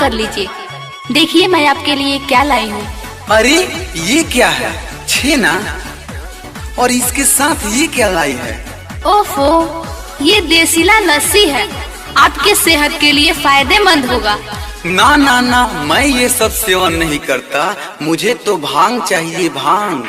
कर लीजिए। देखिए मैं आपके लिए क्या लाई हूँ। अरे ये क्या है? छेना, और इसके साथ ये क्या लाई है? ओफो, ये देसीला लस्सी है, आपके सेहत के लिए फायदेमंद होगा। ना ना ना, मैं ये सब सेवन नहीं करता, मुझे तो भांग चाहिए, भांग।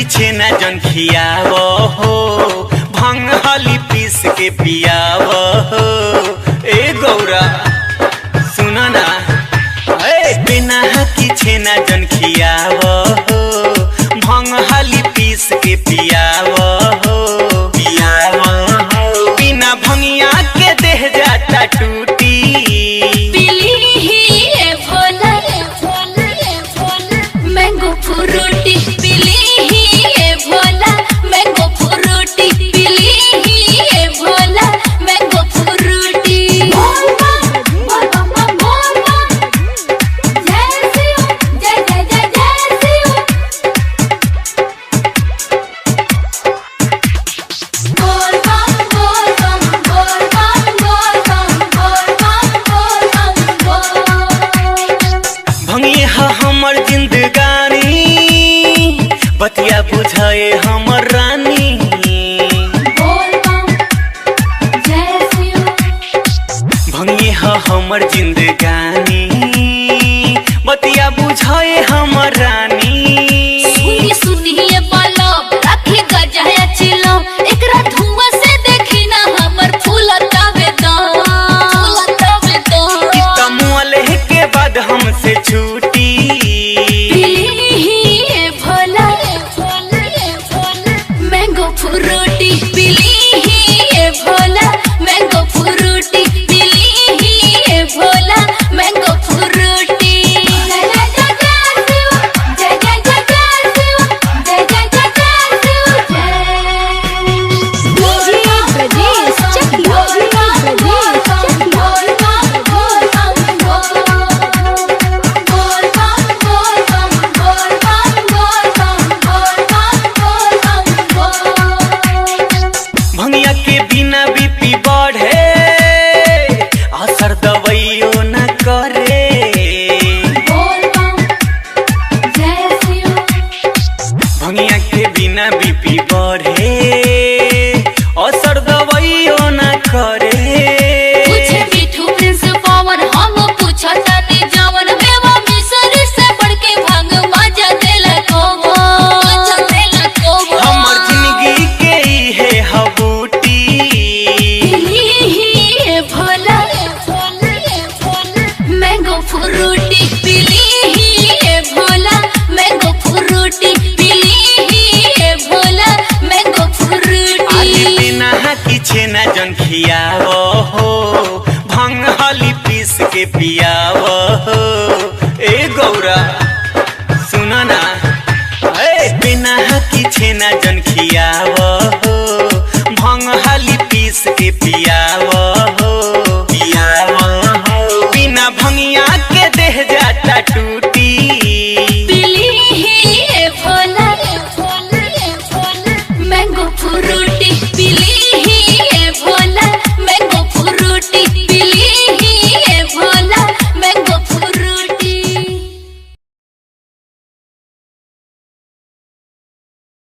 छेना जन खियावो हो, भंग हली पीस के पियावो हो। ए गौरा सुना ना, बिना की छेना जन खियावो हो, भंग हली पीस के पियावो हो, पियावो हो। बिना भंगिया के देह जाता टूटी। मैंगो फ्रूटी हमर जिंदगानी, बतिया बुझाए हमर रानी। भंगी हमर जिंदगानी, बतिया बुझाए हमर रानी। सुनी सुनिए बालम, रखी गजाया चिलम, एकरा धुआं से देखी ना हमर फूलता वेदम, फूलता वेदम। इतना मुआले के बाद हमसे छूटी। मैंगो फ्रूटी पीली ही भोला, मैंगो फ्रूटी पीली ही भोला, मैंगो फ्रूटी। भंगिया के बिना बीपी बढ़े, असर दवाइयो न करे। भंगिया के बिना बीपी बढ़े, असर दवाइयो न करे। पूछे मिठू प्रिंस पवन, हम पूछता नी जवन, बेवा मिसरी से बढ़ के भांग मजा देला कौन, मजा देला कौन। हमर जिंदगी के है हबूटी। मैंगो फ्रूटी पीली ही भोला, मैंगो फ्रूटी पीली ही भोला, मैंगो फ्रूटी। बिना की छेना जन खियावो हो, भंग हली पीस के पियावो हो। ए गौरा सुना ना, बिना की छेना जन खियावो हो, भंग हली पीस के पियावो हो, पियावो हो। बिना भंगिया के देह जाता टूटी। पीली ही भोला, मैंगो फ्रूटी।